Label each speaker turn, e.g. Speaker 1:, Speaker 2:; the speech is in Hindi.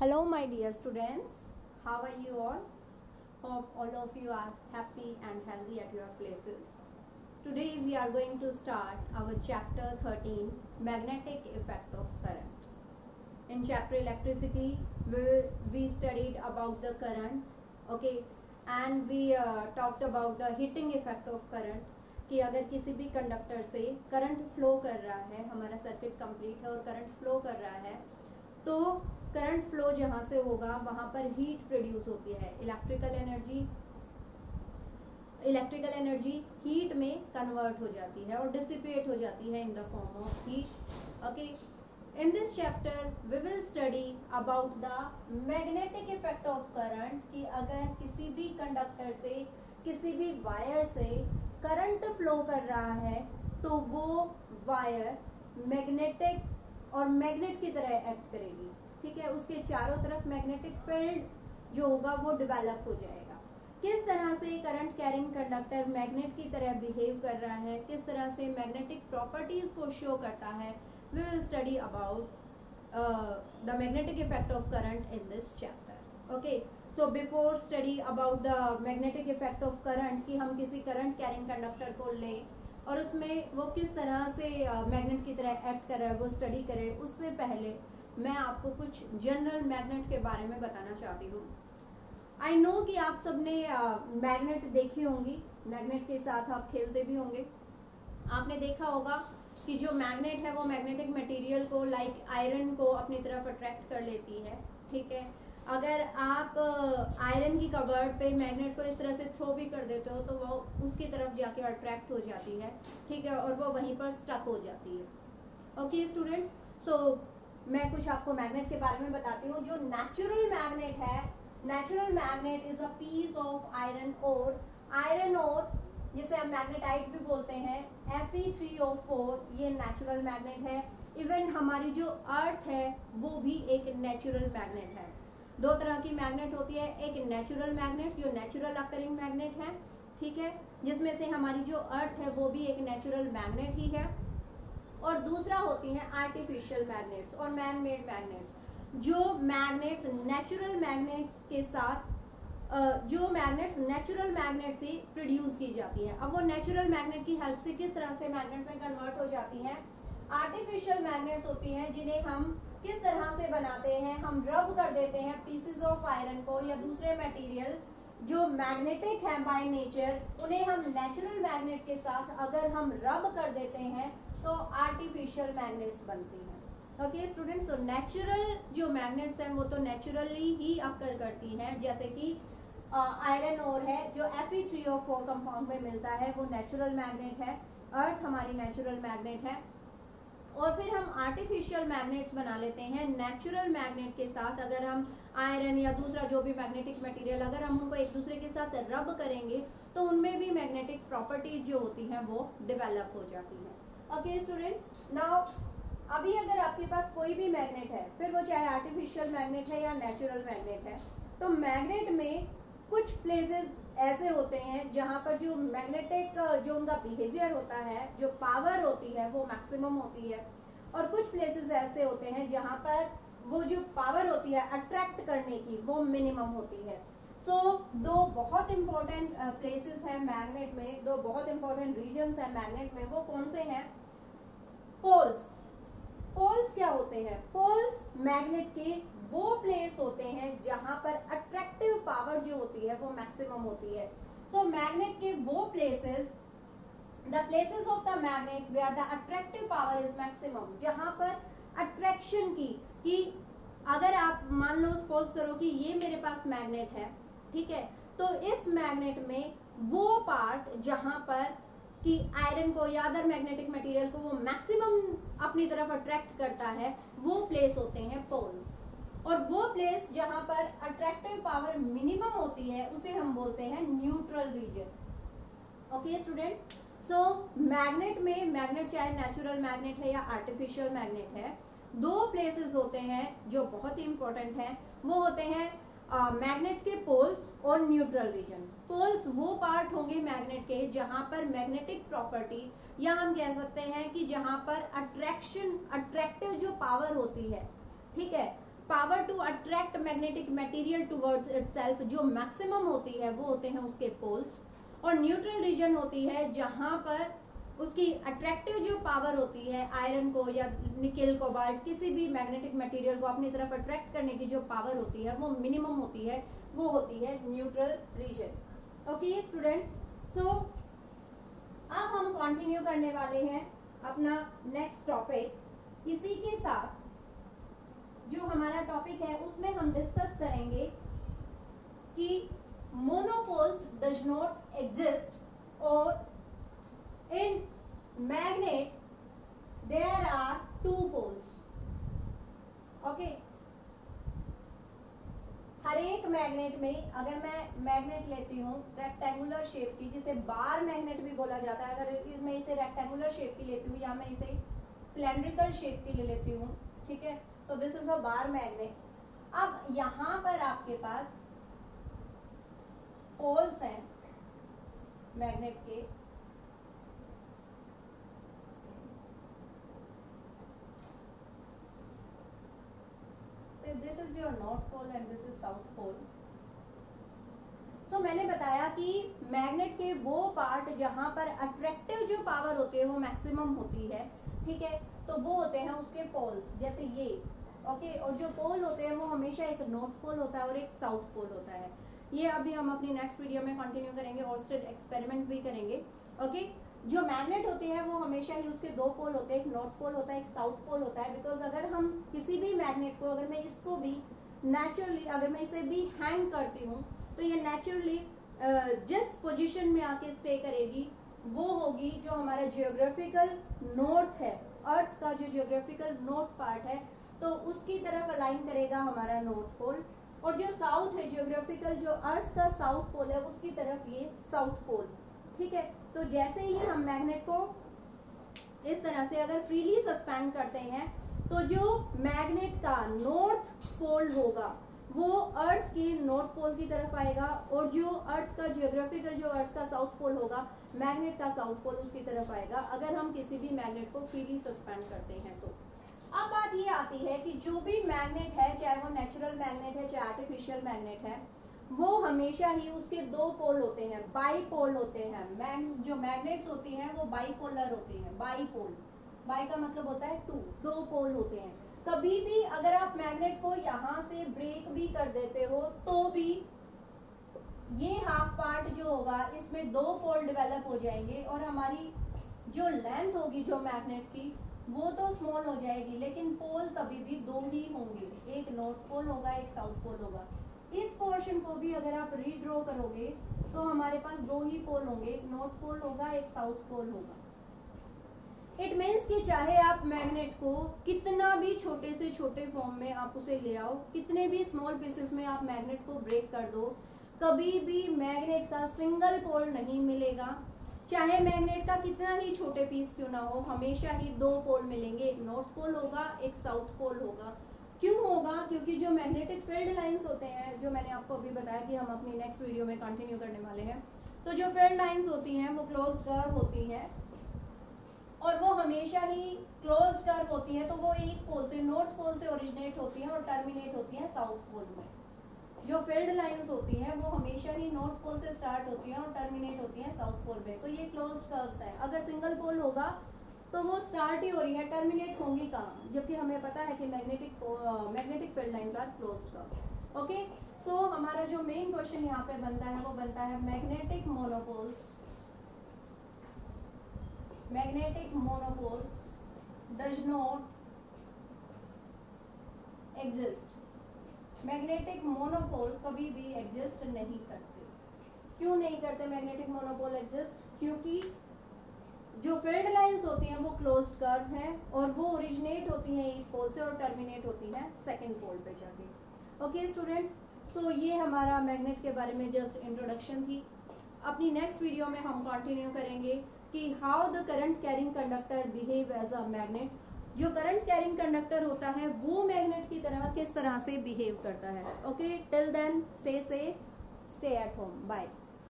Speaker 1: Hello my dear students, how are you all? Hope all of you are happy and healthy at your places. Today we are going to start our chapter 13, magnetic effect of current. In chapter electricity we studied about the current, okay, and we talked about the heating effect of current कि अगर किसी भी कंडक्टर से करंट फ्लो कर रहा है, हमारा सर्किट कंप्लीट है और करंट फ्लो कर रहा है, तो करंट फ्लो जहाँ से होगा वहाँ पर हीट प्रोड्यूस होती है। इलेक्ट्रिकल एनर्जी हीट में कन्वर्ट हो जाती है और डिसिपेट हो जाती है in the form of heat. Okay, in this chapter we will study about the magnetic effect of current कि अगर किसी भी कंडक्टर से, किसी भी वायर से करंट फ्लो कर रहा है तो वो वायर मैग्नेटिक और मैग्नेट की तरह एक्ट करेगी। ठीक है, उसके चारों तरफ मैग्नेटिक फील्ड जो होगा वो डेवलप हो जाएगा। किस तरह से करंट कैरिंग कंडक्टर मैग्नेट की तरह बिहेव कर रहा है, किस तरह से मैग्नेटिक प्रॉपर्टीज को शो करता है, we will study about the magnetic effect of current in this chapter. Okay, so before study about the magnetic effect of current कि हम किसी करंट कैरिंग कंडक्टर को लें और उसमें वो किस तरह से मैग्नेट की तरह एक्ट कर रहा है वो स्टडी करें, उससे पहले मैं आपको कुछ जनरल मैग्नेट के बारे में बताना चाहती हूँ। आई नो कि आप सबने मैग्नेट देखी होंगी, मैग्नेट के साथ आप खेलते भी होंगे। आपने देखा होगा कि जो मैग्नेट है वो मैग्नेटिक मटेरियल को लाइक आयरन को अपनी तरफ अट्रैक्ट कर लेती है। ठीक है, अगर आप आयरन की कवर्ड पे मैग्नेट को इस तरह से थ्रो भी कर देते हो तो वो उसकी तरफ जाके अट्रैक्ट हो जाती है। ठीक है, और वो वहीं पर स्टक हो जाती है। ओके स्टूडेंट, सो मैं कुछ आपको मैग्नेट के बारे में बताती हूँ। जो नेचुरल मैग्नेट है, natural magnet is a piece of iron ore. Iron ore जिसे हम मैग्नेटाइट भी बोलते हैं, Fe3O4, ये नेचुरल मैग्नेट है। इवन हमारी जो अर्थ है वो भी एक नेचुरल मैग्नेट है। दो तरह की मैग्नेट होती है, एक नेचुरल मैग्नेट जो नेचुरल अकरिंग मैग्नेट है, ठीक है, जिसमें से हमारी जो अर्थ है वो भी एक नेचुरल मैग्नेट ही है, और दूसरा होती हैं आर्टिफिशियल मैग्नेट्स और मैन मेड मैग्नेट्स। जो मैग्नेट्स नेचुरल मैग्नेट्स के साथ जो मैग्नेट्स नेचुरल मैग्नेट से प्रोड्यूस की जाती है। अब वो नेचुरल मैग्नेट की हेल्प से किस तरह से मैग्नेट में कन्वर्ट हो जाती हैं। आर्टिफिशियल मैग्नेट्स होती हैं जिन्हें हम किस तरह से बनाते हैं, हम रब कर देते हैं पीसेस ऑफ आयरन को या दूसरे मटेरियल जो मैग्नेटिक है बाय नेचर, उन्हें हम नेचुरल मैग्नेट के साथ अगर हम रब कर देते हैं तो आर्टिफिशियल मैग्नेट्स बनती हैं। ओके स्टूडेंट्स, सो नेचुरल जो मैग्नेट्स हैं वो तो नेचुरली ही अकर करती हैं, जैसे कि आयरन ओर है जो Fe3O4 कंपाउंड में मिलता है, वो नेचुरल मैग्नेट है। अर्थ हमारी नेचुरल मैग्नेट है। और फिर हम आर्टिफिशियल मैग्नेट्स बना लेते हैं नेचुरल मैग्नेट के साथ। अगर हम आयरन या दूसरा जो भी मैग्नेटिक मटेरियल अगर हम उनको एक दूसरे के साथ रब करेंगे तो उनमें भी मैग्नेटिक प्रॉपर्टीज जो होती हैं वो डेवलप हो जाती है। ओके स्टूडेंट्स, नाउ अभी अगर आपके पास कोई भी मैग्नेट है, फिर वो चाहे आर्टिफिशियल मैग्नेट है या नेचुरल मैग्नेट है, तो मैग्नेट में कुछ प्लेसेस ऐसे होते हैं जहां पर जो मैग्नेटिक जो उनका बिहेवियर होता है, जो पावर होती है वो मैक्सिमम होती है, और कुछ प्लेसेस ऐसे होते हैं जहां पर वो जो पावर होती है अट्रैक्ट करने की वो मिनिमम होती है। सो दो बहुत इंपॉर्टेंट प्लेसेस हैं मैग्नेट में, दो बहुत इंपॉर्टेंट रीजन्स हैं मैग्नेट में। वो कौन से हैं? पोल्स। पोल्स क्या होते हैं? पोल्स मैग्नेट के वो प्लेस होते हैं जहां पर अट्रैक्टिव पावर जो होती है वो मैक्सिमम होती है। सो मैग्नेट के वो places, the places of the magnet where the attractive power is maximum, जहां पर अट्रैक्शन की कि अगर आप मान लो सपोज करो कि ये मेरे पास मैग्नेट है, ठीक है, तो इस मैग्नेट में वो पार्ट जहां पर कि आयरन को या अदर मैग्नेटिक मटेरियल को वो मैक्सिमम अपनी तरफ अट्रैक्ट करता है, वो प्लेस होते हैं पोल्स। और वो प्लेस जहां पर अट्रैक्टिव पावर मिनिमम होती है उसे हम बोलते हैं न्यूट्रल रीजन। ओके स्टूडेंट्स, सो मैग्नेट में, मैग्नेट चाहे नेचुरल मैग्नेट है या आर्टिफिशियल मैग्नेट है, दो प्लेसेस होते हैं जो बहुत ही इंपॉर्टेंट है। वो होते हैं मैग्नेट के पोल्स और न्यूट्रल रीजन। पोल्स वो पार्ट होंगे मैग्नेट के जहां पर मैग्नेटिक प्रॉपर्टी, या हम कह सकते हैं कि जहां पर अट्रैक्शन, अट्रैक्टिव जो पावर होती है, ठीक है, power to attract attract magnetic material towards itself, जो मैक्सिमम होती है वो होते हैं उसके पोल्स, और न्यूट्रल रीजन होती है जहां पर उसकी अट्रैक्टिव जो पावर होती है आयरन को या निकेल कोबाल्ट किसी भी मैग्नेटिक मटेरियल को अपनी तरफ अट्रैक्ट करने की जो पावर होती है वो मिनिमम होती है, वो होती है न्यूट्रल रीजन। ओके स्टूडेंट्स, सो अब हम कंटिन्यू करने वाले हैं अपना नेक्स्ट टॉपिक। इसी के साथ जो हमारा टॉपिक है उसमें हम डिस्कस करेंगे कि मोनोपोल्स डज नॉट एग्जिस्ट, और in magnet there are two poles. Okay, हर एक मैग्नेट में, अगर मैं मैग्नेट लेती हूँ रेक्टेंगुलर शेप की, जिसे बार मैग्नेट भी बोला जाता है, अगर मैं इसे रेक्टेंगुलर शेप की लेती हूँ या मैं इसे सिलेंड्रिकल शेप की ले लेती हूँ, ठीक है, so this is a bar magnet. अब यहाँ पर आपके पास पोल्स हैं मैग्नेट के, this is your north pole and this is south pole. So मैंने बताया कि मैग्नेट के वो पार्ट जहां पर अट्रैक्टिव जो पावर होती है वो मैक्सिमम होती है, ठीक है, तो वो होते हैं उसके पोल्स, जैसे ये। ओके, और जो पोल होते हैं वो हमेशा एक नॉर्थ पोल होता है और एक साउथ पोल होता है। ये अभी हम अपनी नेक्स्ट वीडियो में कंटिन्यू करेंगे, ऑर्स्टेड एक्सपेरिमेंट भी करेंगे। ओके, जो मैग्नेट होते हैं वो हमेशा ही उसके दो पोल होते हैं, एक नॉर्थ पोल होता है, एक साउथ पोल होता है। बिकॉज अगर हम किसी भी मैग्नेट को, अगर मैं इसको भी नेचुरली, अगर मैं इसे भी हैंग करती हूँ तो ये नेचुरली जिस पोजीशन में आके स्टे करेगी वो होगी जो हमारा जियोग्राफिकल नॉर्थ है, अर्थ का जो जियोग्राफिकल नॉर्थ पार्ट है, तो उसकी तरफ अलाइन करेगा हमारा नॉर्थ पोल। और जो साउथ है, जियोग्राफिकल जो अर्थ का साउथ पोल है, उसकी तरफ ये साउथ पोल, ठीक है। तो जैसे ही हम मैग्नेट को इस तरह से अगर फ्रीली सस्पेंड करते हैं तो जो मैग्नेट का नॉर्थ पोल होगा वो अर्थ के नॉर्थ पोल की तरफ आएगा, और जो अर्थ का जियोग्राफिकल जो अर्थ का साउथ पोल होगा, मैग्नेट का साउथ पोल उसकी तरफ आएगा, अगर हम किसी भी मैग्नेट को फ्रीली सस्पेंड करते हैं तो। अब बात ये आती है कि जो भी मैग्नेट है, चाहे वो नेचुरल मैग्नेट है चाहे आर्टिफिशियल मैग्नेट है, वो हमेशा ही उसके दो पोल होते हैं, बाईपोल होते हैं। जो मैग्नेट्स होती हैं वो बाईपोलर होती हैं, बाईपोल, बाई का मतलब होता है टू, दो पोल होते हैं। कभी भी अगर आप मैग्नेट को यहाँ से ब्रेक भी कर देते हो तो भी ये हाफ पार्ट जो होगा इसमें दो पोल डेवलप हो जाएंगे, और हमारी जो लेंथ होगी जो मैग्नेट की वो तो स्मॉल हो जाएगी, लेकिन पोल तभी भी दो ही होंगे, एक नॉर्थ पोल होगा, एक साउथ पोल होगा। इस पोर्शन को भी अगर आप रीड्रॉ करोगे तो हमारे पास दो ही पोल होंगे, एक नॉर्थ पोल होगा, एक साउथ पोल होगा। इट मीन्स कि चाहे आप मैग्नेट को कितना भी छोटे से छोटे फॉर्म में आप उसे ले आओ, कितने भी स्मॉल पीसेस में आप मैग्नेट को ब्रेक कर दो, कभी भी मैग्नेट का सिंगल पोल नहीं मिलेगा। चाहे मैग्नेट का कितना ही छोटे पीस क्यों ना हो, हमेशा ही दो पोल मिलेंगे, एक नॉर्थ पोल होगा, एक साउथ पोल होगा। क्यों होगा? क्योंकि जो मैग्नेटिक फील्ड लाइंस होते हैं, जो मैंने आपको अभी बताया कि हम अपनी नेक्स्ट वीडियो में कंटिन्यू करने वाले हैं, तो जो फील्ड लाइंस होती हैं वो क्लोज्ड कर्व होती हैं, और वो हमेशा ही क्लोज्ड कर्व होती है, तो वो एक पोल से, नॉर्थ पोल से ओरिजिनेट होती हैं और टर्मिनेट होती हैं साउथ पोल में। जो फील्ड लाइंस होती हैं वो हमेशा ही नॉर्थ पोल से स्टार्ट होती हैं और टर्मिनेट होती हैं साउथ पोल में। तो ये क्लोज्ड कर्व्स हैं। अगर सिंगल पोल होगा तो वो स्टार्ट ही हो रही है, टर्मिनेट होंगी कहाँ, जबकि हमें पता है कि magnetic field lines are closed curves. Okay, so हमारा जो मेन क्वेश्चन यहाँ पे बनता है वो बनता है magnetic monopoles does not exist. Magnetic monopole कभी भी एग्जिस्ट नहीं करते। क्यों नहीं करते मैग्नेटिक मोनोपोल एग्जिस्ट? क्योंकि जो फील्ड लाइंस होती हैं वो क्लोज्ड कर्व हैं, और वो ओरिजिनेट होती हैं एक पोल से और टर्मिनेट होती हैं सेकंड पोल पे जाके। ओके स्टूडेंट्स, सो ये हमारा मैग्नेट के बारे में जस्ट इंट्रोडक्शन थी। अपनी नेक्स्ट वीडियो में हम कंटिन्यू करेंगे कि how the current carrying conductor behave as a magnet. जो करंट कैरिंग कंडक्टर होता है वो मैग्नेट की तरह किस तरह से बिहेव करता है। Okay, till then stay safe, stay at home, bye.